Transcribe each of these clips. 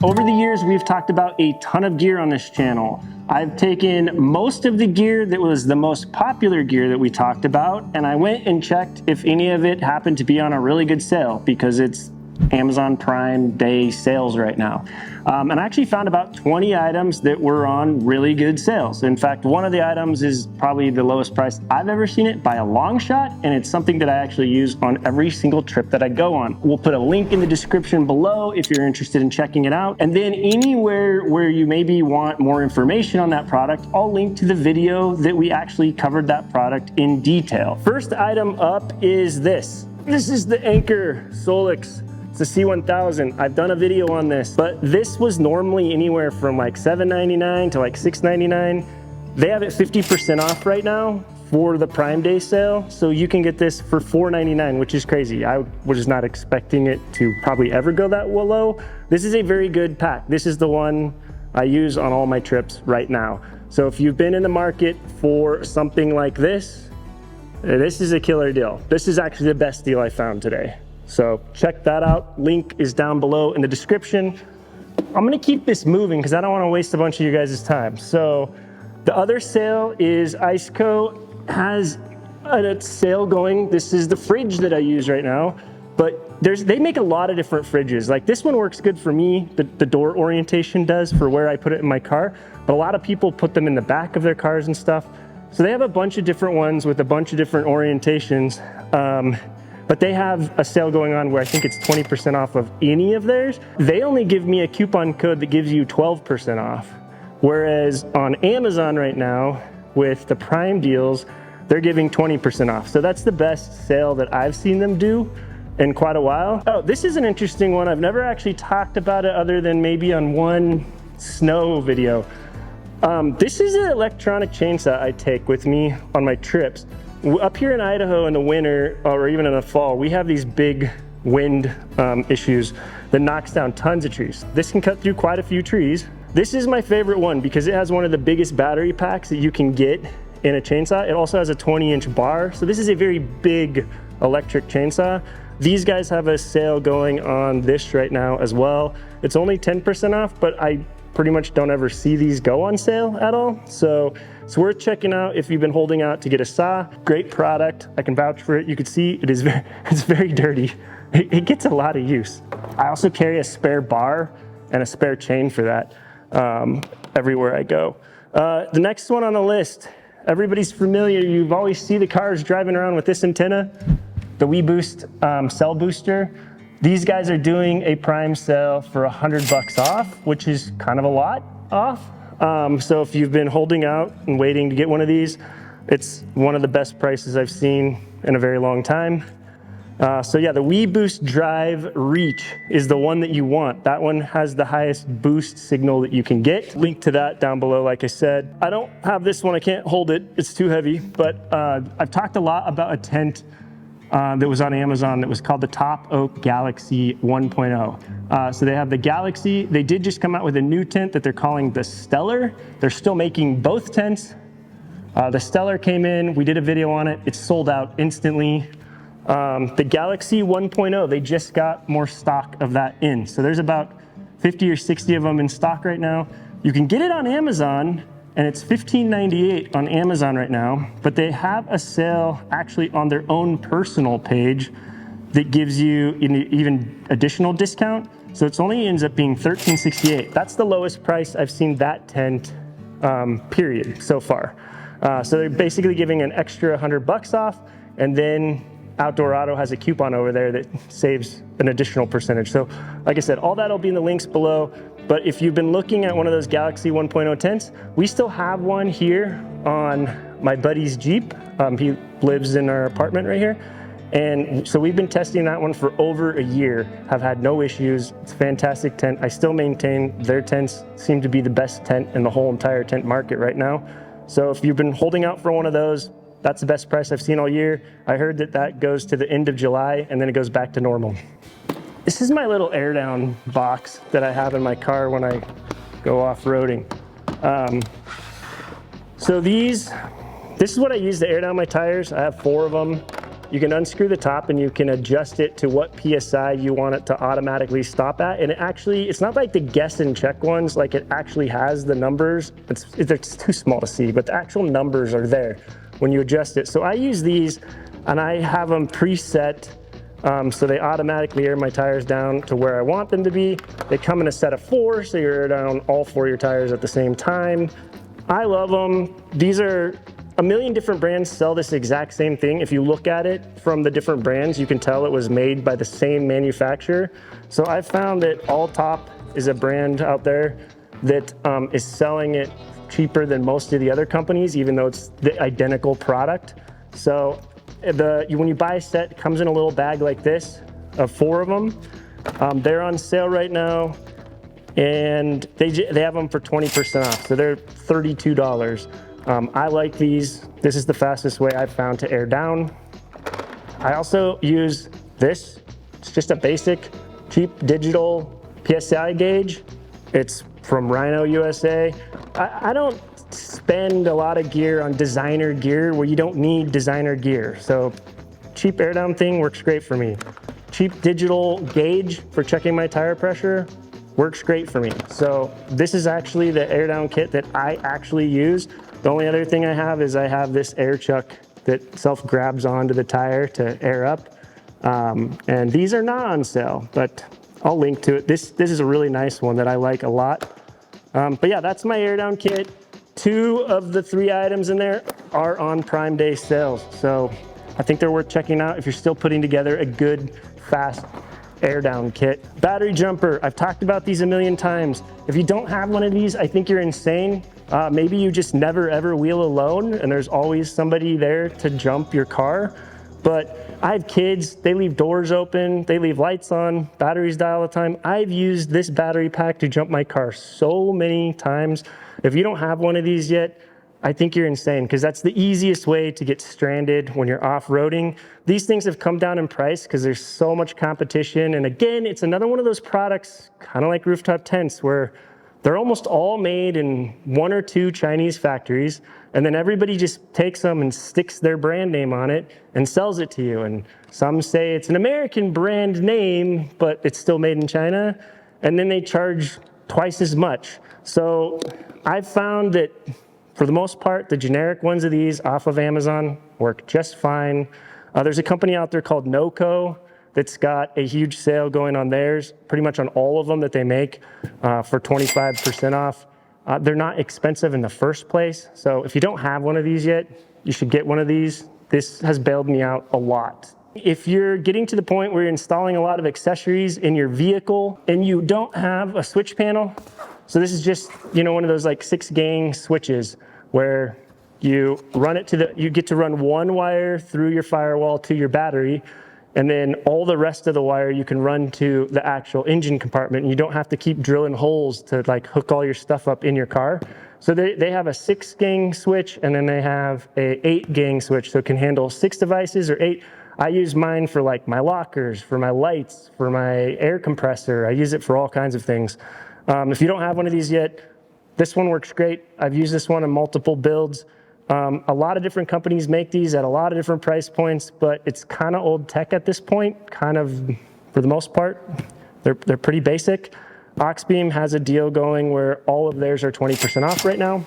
Over the years, we've talked about a ton of gear on this channel. I've taken most of the gear that was the most popular gear that we talked about, and I went and checked if any of it happened to be on a really good sale, because it's Amazon Prime Day sales right now. And I actually found about 20 items that were on really good sales. In fact, one of the items is probably the lowest price I've ever seen it by a long shot, and it's something that I actually use on every single trip that I go on. We'll put a link in the description below if you're interested in checking it out. And then anywhere where you maybe want more information on that product, I'll link to the video that we actually covered that product in detail. First item up is this. This is the Anchor Solix. It's a C1000. I've done a video on this, but this was normally anywhere from like $7.99 to like $6.99. They have it 50% off right now for the Prime Day sale. So you can get this for $4.99, which is crazy. I was not expecting it to probably ever go that low. This is a very good pack. This is the one I use on all my trips right now. So if you've been in the market for something like this is a killer deal. This is actually the best deal I found today. So check that out. Link is down below in the description. I'm gonna keep this moving because I don't want to waste a bunch of you guys' time. So the other sale is Iceco has a sale going. This is the fridge that I use right now, but they make a lot of different fridges. Like this one works good for me. The door orientation does for where I put it in my car, but a lot of people put them in the back of their cars and stuff. So they have a bunch of different ones with a bunch of different orientations. But they have a sale going on where I think it's 20% off of any of theirs. They only give me a coupon code that gives you 12% off. Whereas on Amazon right now, with the Prime deals, they're giving 20% off. So that's the best sale that I've seen them do in quite a while. Oh, this is an interesting one. I've never actually talked about it other than maybe on one snow video. This is an electronic chainsaw I take with me on my trips. Up here in Idaho in the winter, or even in the fall, we have these big wind issues that knocks down tons of trees. This can cut through quite a few trees. This is my favorite one because it has one of the biggest battery packs that you can get in a chainsaw. It also has a 20-inch bar, so this is a very big electric chainsaw. These guys have a sale going on this right now as well. It's only 10% off, but I pretty much don't ever see these go on sale at all. So it's worth checking out if you've been holding out to get a saw. Great product. I can vouch for it. You can see it's very dirty. It gets a lot of use. I also carry a spare bar and a spare chain for that everywhere I go. The next one on the list, everybody's familiar. You've always see the cars driving around with this antenna, the WeBoost cell booster. These guys are doing a Prime sale for $100 off, which is kind of a lot off. So if you've been holding out and waiting to get one of these, it's one of the best prices I've seen in a very long time. So yeah, the WeBoost Drive Reach is the one that you want. That one has the highest boost signal that you can get. Link to that down below, like I said. I don't have this one, I can't hold it, it's too heavy, but I've talked a lot about a tent that was on Amazon that was called the Top Oak Galaxy 1.0. So they have the Galaxy. They did just come out with a new tent that they're calling the Stellar. They're still making both tents. The Stellar came in, we did a video on it. It's sold out instantly. The Galaxy 1.0, they just got more stock of that in. So there's about 50 or 60 of them in stock right now. You can get it on Amazon, and it's $15.98 on Amazon right now, but they have a sale actually on their own personal page that gives you an even additional discount. So it's only ends up being $13.68. That's the lowest price I've seen that tent, period, so far. So they're basically giving an extra $100 off, and then Outdoor Auto has a coupon over there that saves an additional percentage. So like I said, all that'll be in the links below. But if you've been looking at one of those Galaxy 1.0 tents, we still have one here on my buddy's Jeep. He lives in our apartment right here. And so we've been testing that one for over a year, have had no issues. It's a fantastic tent. I still maintain their tents seem to be the best tent in the whole entire tent market right now. So if you've been holding out for one of those, that's the best price I've seen all year. I heard that that goes to the end of July and then it goes back to normal. This is my little air down box that I have in my car when I go off-roading. So this is what I use to air down my tires. I have 4 of them. you can unscrew the top and you can adjust it to what PSI you want it to automatically stop at. And it's not like the guess and check ones, like it actually has the numbers. It's too small to see, but the actual numbers are there when you adjust it. So I use these and I have them preset so they automatically air my tires down to where I want them to be. They come in a set of 4, so you air down all 4 of your tires at the same time. I love them. These are a million different brands sell this exact same thing. If you look at it from the different brands, you can tell it was made by the same manufacturer. So I found that All Top is a brand out there that is selling it cheaper than most of the other companies, even though it's the identical product. So when you buy a set, it comes in a little bag like this of 4 of them. They're on sale right now, and they have them for 20% off, so they're $32. I like these. This is the fastest way I've found to air down. I also use this. It's just a basic, cheap digital PSI gauge. It's from Rhino USA. I don't spend a lot of gear on designer gear where you don't need designer gear. So cheap air down thing works great for me. Cheap digital gauge for checking my tire pressure works great for me. So this is actually the air down kit that I actually use. The only other thing I have is I have this air chuck that self grabs onto the tire to air up. And these are not on sale, but I'll link to it. This is a really nice one that I like a lot. But yeah, that's my air down kit. 2 of the 3 items in there are on Prime Day sales. So I think they're worth checking out if you're still putting together a good, fast air down kit. Battery jumper, I've talked about these a million times. If you don't have one of these, I think you're insane. Maybe you just never ever wheel alone and there's always somebody there to jump your car. But I have kids, they leave doors open, they leave lights on, batteries die all the time. I've used this battery pack to jump my car so many times. If you don't have one of these yet, I think you're insane, because that's the easiest way to get stranded when you're off-roading. These things have come down in price because there's so much competition. And again, it's another one of those products, kind of like rooftop tents, where they're almost all made in 1 or 2 Chinese factories, and then everybody just takes them and sticks their brand name on it and sells it to you. And some say it's an American brand name, but it's still made in China, and then they charge twice as much. So I've found that for the most part, the generic ones of these off of Amazon work just fine. There's a company out there called NOCO that's got a huge sale going on theirs, pretty much on all of them that they make for 25% off. They're not expensive in the first place. So if you don't have one of these yet, you should get one of these. This has bailed me out a lot. If you're getting to the point where you're installing a lot of accessories in your vehicle and you don't have a switch panel, so this is just, one of those like 6-gang switches where you run it you get to run 1 wire through your firewall to your battery, and then all the rest of the wire you can run to the actual engine compartment, and you don't have to keep drilling holes to like hook all your stuff up in your car. So they have a 6-gang switch, and then they have a 8-gang switch, so it can handle 6 devices or 8. I use mine for like my lockers, for my lights, for my air compressor. I use it for all kinds of things. If you don't have one of these yet, this one works great. I've used this one in multiple builds. A lot of different companies make these at a lot of different price points, but it's kind of old tech at this point, kind of for the most part. They're pretty basic. Oxbeam has a deal going where all of theirs are 20% off right now.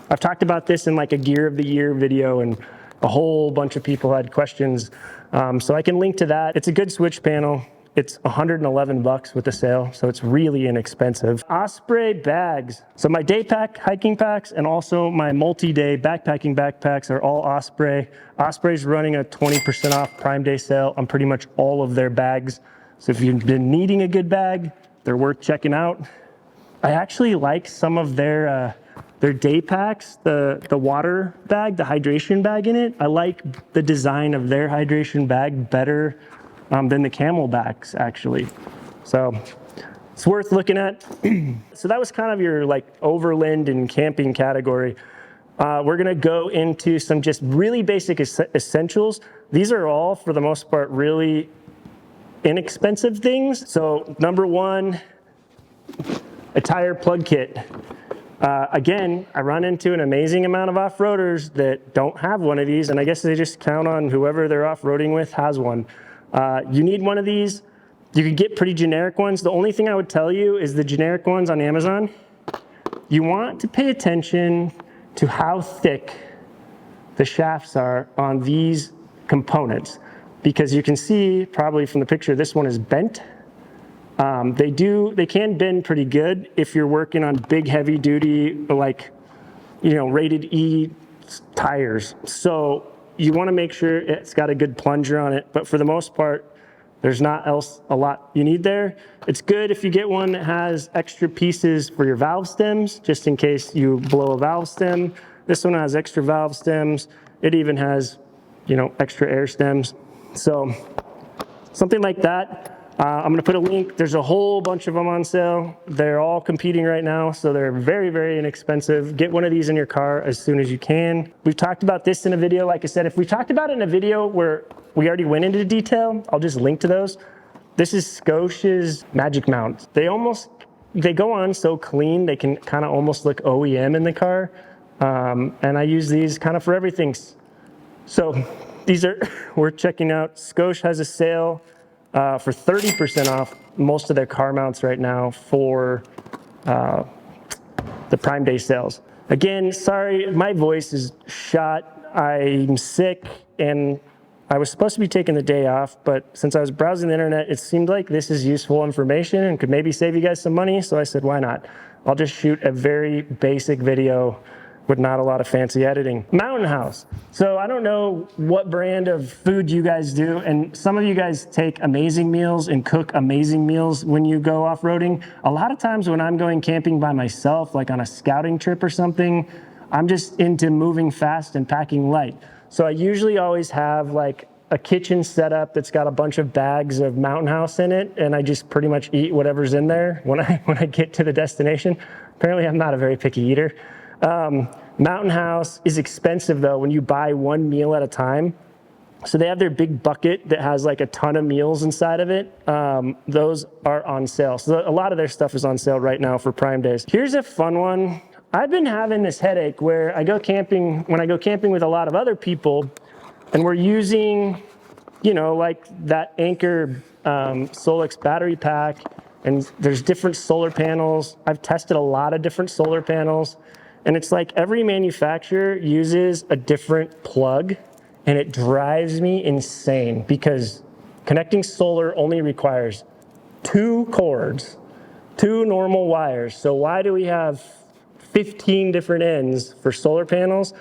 I've talked about this in like a Gear of the Year video, and a whole bunch of people had questions. So I can link to that. It's a good switch panel. It's $111 with the sale, so it's really inexpensive. Osprey bags. So my day pack hiking packs and also my multi-day backpacking backpacks are all Osprey. Osprey's running a 20% off Prime Day sale on pretty much all of their bags. So if you've been needing a good bag, they're worth checking out. I actually like some of their day packs, the water bag, the hydration bag in it. I like the design of their hydration bag better than the camel backs, actually. So it's worth looking at. So that was kind of your like overland and camping category. We're gonna go into some just really basic essentials. These are all, for the most part, really inexpensive things. So number 1, a tire plug kit. Again, I run into an amazing amount of off-roaders that don't have one of these, and I guess they just count on whoever they're off-roading with has one. You need one of these. You could get pretty generic ones. The only thing I would tell you is the generic ones on Amazon, you want to pay attention to how thick the shafts are on these components, because you can see probably from the picture this one is bent. They can bend pretty good if you're working on big heavy duty, like, rated E tires. So you want to make sure it's got a good plunger on it, but for the most part, there's not else a lot you need there. It's good if you get one that has extra pieces for your valve stems, just in case you blow a valve stem. This one has extra valve stems. It even has, extra air stems. So something like that. I'm going to put a link. There's a whole bunch of them on sale. They're all competing right now, so they're very, very inexpensive. Get one of these in your car as soon as you can. We've talked about this in a video. Like I said, if we talked about it in a video where we already went into detail, I'll just link to those. This is Scotia's Magic Mount. They go on so clean, they can kind of almost look OEM in the car. And I use these kind of for everything. So these are, we're checking out. Scotia has a sale for 30% off most of their car mounts right now for the Prime Day sales. Again, sorry, my voice is shot. I'm sick and I was supposed to be taking the day off, but since I was browsing the internet, it seemed like this is useful information and could maybe save you guys some money. So I said, why not? I'll just shoot a very basic video with not a lot of fancy editing. Mountain House. So I don't know what brand of food you guys do, and some of you guys take amazing meals and cook amazing meals when you go off-roading. A lot of times when I'm going camping by myself, like on a scouting trip or something, I'm just into moving fast and packing light. So I usually always have like a kitchen setup that's got a bunch of bags of Mountain House in it, and I just pretty much eat whatever's in there when I get to the destination. Apparently I'm not a very picky eater. Mountain House is expensive though when you buy one meal at a time. So they have their big bucket that has like a ton of meals inside of it. Those are on sale. So a lot of their stuff is on sale right now for Prime Days. Here's a fun one. I've been having this headache where when I go camping with a lot of other people and we're using, like that Anchor Solix battery pack, and there's different solar panels. I've tested a lot of different solar panels. And it's like every manufacturer uses a different plug, and it drives me insane because connecting solar only requires 2 cords, 2 normal wires. So why do we have 15 different ends for solar panels?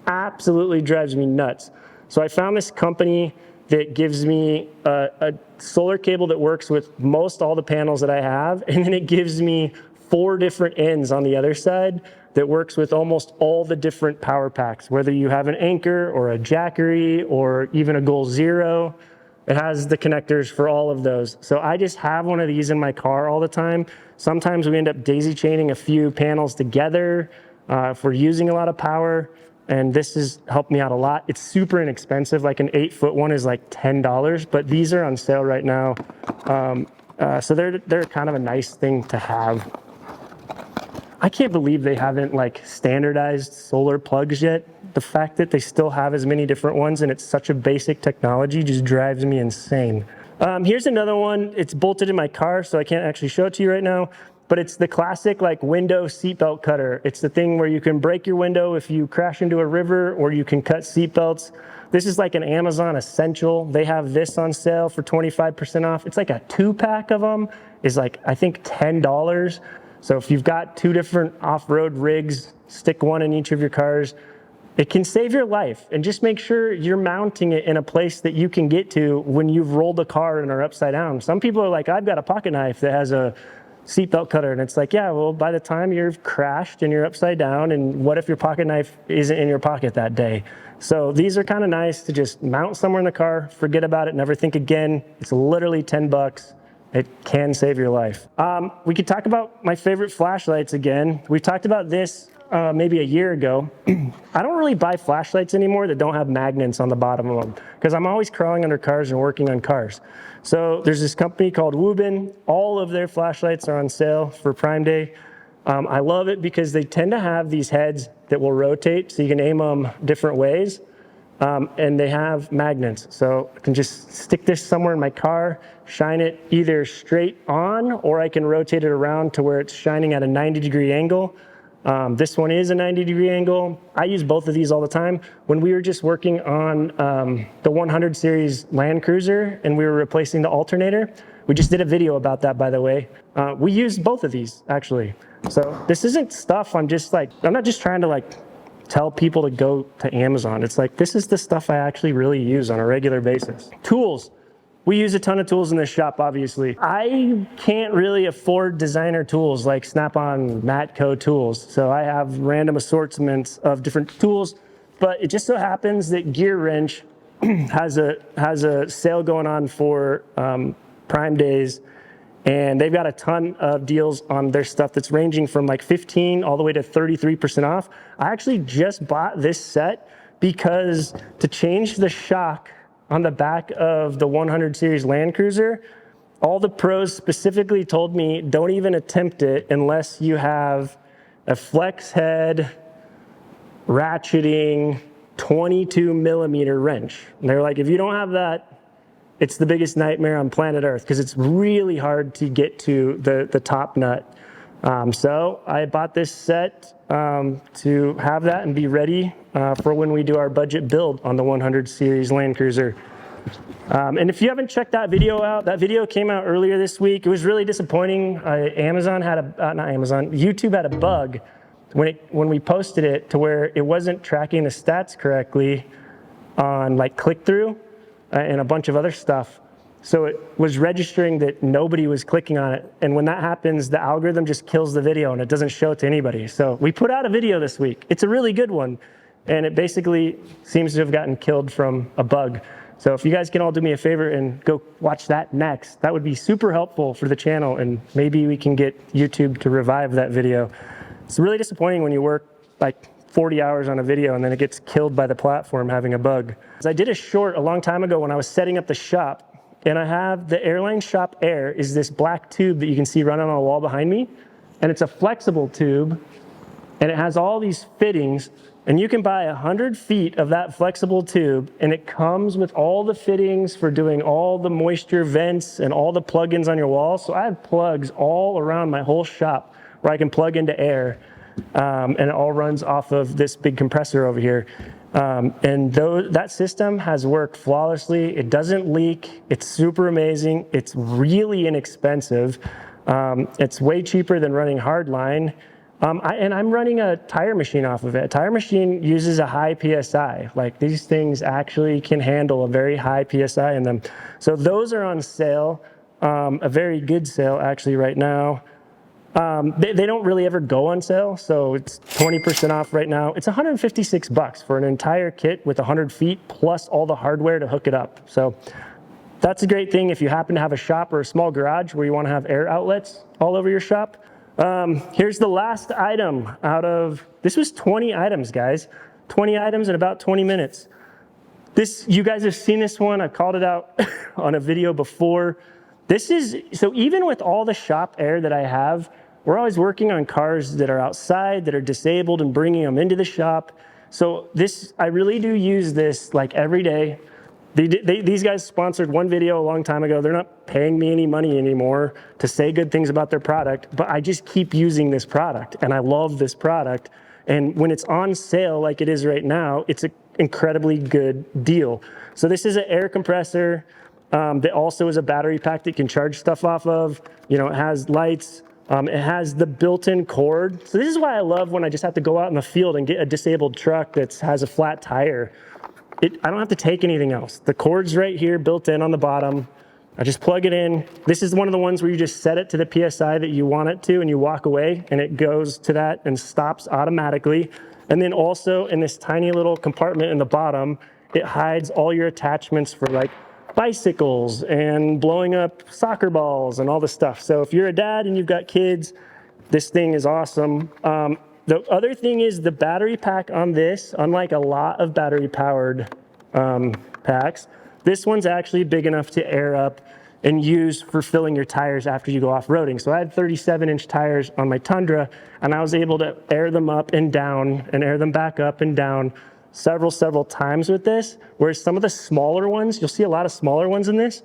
Absolutely drives me nuts. So I found this company that gives me a solar cable that works with most all the panels that I have, and then it gives me 4 different ends on the other side that works with almost all the different power packs, whether you have an Anchor or a Jackery or even a Goal Zero. It has the connectors for all of those. So I just have one of these in my car all the time. Sometimes we end up daisy chaining a few panels together if we're using a lot of power, and this has helped me out a lot. It's super inexpensive, like an 8-foot one is like $10, but these are on sale right now. So they're kind of a nice thing to have. I can't believe they haven't like standardized solar plugs yet. The fact that they still have as many different ones and it's such a basic technology just drives me insane. Here's another one. It's bolted in my car, so I can't actually show it to you right now, but it's the classic like window seatbelt cutter. It's the thing where you can break your window if you crash into a river, or you can cut seatbelts. This is like an Amazon essential. They have this on sale for 25% off. It's like a 2-pack of them is like, I think $10. So if you've got 2 different off-road rigs, stick one in each of your cars. It can save your life. And just make sure you're mounting it in a place that you can get to when you've rolled a car and are upside down. Some people are like, I've got a pocket knife that has a seatbelt cutter. And it's like, yeah, well, by the time you've crashed and you're upside down, and what if your pocket knife isn't in your pocket that day? So these are kind of nice to just mount somewhere in the car, forget about it, never think again. It's literally $10. It can save your life. We could talk about my favorite flashlights again. We talked about this maybe a year ago. I don't really buy flashlights anymore that don't have magnets on the bottom of them because I'm always crawling under cars and working on cars. So there's this company called Woobin. All of their flashlights are on sale for Prime Day. I love it because they tend to have these heads that will rotate, so you can aim them different ways. And they have magnets, so I can just stick this somewhere in my car, shine it either straight on, or I can rotate it around to where it's shining at a 90-degree angle. This one is a 90-degree angle. I use both of these all the time. When we were just working on the 100 series Land Cruiser and we were replacing the alternator, we just did a video about that, by the way. We used both of these, actually. So this isn't stuff I'm not just trying to tell people to go to Amazon. It's like, this is the stuff I actually really use on a regular basis. Tools. We use a ton of tools in this shop, obviously. I can't really afford designer tools like Snap-on Matco tools, so I have random assortments of different tools, but it just so happens that Gear Wrench has a sale going on for Prime Days, and they've got a ton of deals on their stuff that's ranging from like 15 all the way to 33% off. I actually just bought this set because to change the shock on the back of the 100 series Land Cruiser, all the pros specifically told me don't even attempt it unless you have a flex head ratcheting 22 millimeter wrench. And they're like, if you don't have that, it's the biggest nightmare on planet Earth because it's really hard to get to the top nut. So I bought this set to have that and be ready for when we do our budget build on the 100 series Land Cruiser. And if you haven't checked that video out, that video came out earlier this week. It was really disappointing. YouTube had a bug when we posted it to where it wasn't tracking the stats correctly on like click-through and a bunch of other stuff. So it was registering that nobody was clicking on it. And when that happens, the algorithm just kills the video and it doesn't show it to anybody. So we put out a video this week. It's a really good one. And it basically seems to have gotten killed from a bug. So if you guys can all do me a favor and go watch that next, that would be super helpful for the channel. And maybe we can get YouTube to revive that video. It's really disappointing when you work like 40 hours on a video and then it gets killed by the platform having a bug. I did a short a long time ago when I was setting up the shop, and I have the Airline Shop Air is this black tube that you can see running on a wall behind me, and it's a flexible tube, and it has all these fittings, and you can buy 100 feet of that flexible tube, and it comes with all the fittings for doing all the moisture vents and all the plugins on your wall. So I have plugs all around my whole shop where I can plug into air. And it all runs off of this big compressor over here. And that system has worked flawlessly. It doesn't leak. It's super amazing. It's really inexpensive. It's way cheaper than running hardline. And I'm running a tire machine off of it. A tire machine uses a high PSI. Like, these things actually can handle a very high PSI in them. So those are on sale, a very good sale actually right now. They don't really ever go on sale, so it's 20% off right now. It's $156 for an entire kit with 100 feet plus all the hardware to hook it up. So that's a great thing if you happen to have a shop or a small garage where you want to have air outlets all over your shop. Here's the last item this was 20 items, guys. 20 items in about 20 minutes. You guys have seen this one. I called it out on a video before. So even with all the shop air that I have, we're always working on cars that are outside, that are disabled, and bringing them into the shop. So I really do use this like every day. These guys sponsored one video a long time ago. They're not paying me any money anymore to say good things about their product, but I just keep using this product, and I love this product. And when it's on sale like it is right now, it's an incredibly good deal. So this is an air compressor that also is a battery pack that you can charge stuff off of. You know, it has lights. It has the built-in cord. So this is why I love when I just have to go out in the field and get a disabled truck that has a flat tire. I don't have to take anything else. The cord's right here, built in on the bottom. I just plug it in. This is one of the ones where you just set it to the PSI that you want it to, and you walk away, and it goes to that and stops automatically. And then also in this tiny little compartment in the bottom, it hides all your attachments for like bicycles and blowing up soccer balls and all this stuff. So if you're a dad and you've got kids, this thing is awesome. The other thing is the battery pack on this, unlike a lot of battery powered packs, this one's actually big enough to air up and use for filling your tires after you go off-roading. So I had 37-inch tires on my Tundra, and I was able to air them up and down and air them back up and down several times with this, whereas some of the smaller ones, you'll see a lot of smaller ones in this,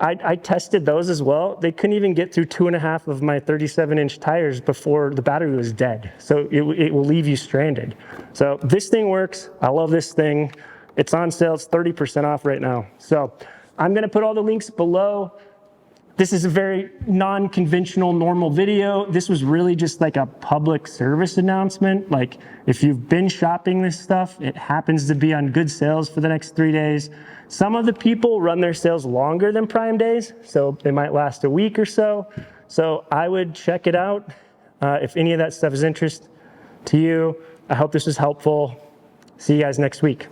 I tested those as well. They couldn't even get through 2.5 of my 37-inch tires before the battery was dead. So it will leave you stranded. So this thing works. I love this thing. It's on sale. It's 30% off right now. So I'm going to put all the links below. This is a very non-conventional, normal video. This was really just like a public service announcement. Like, if you've been shopping this stuff, it happens to be on good sales for the next 3 days. Some of the people run their sales longer than Prime Days, so they might last a week or so. So I would check it out if any of that stuff is interest to you. I hope this was helpful. See you guys next week.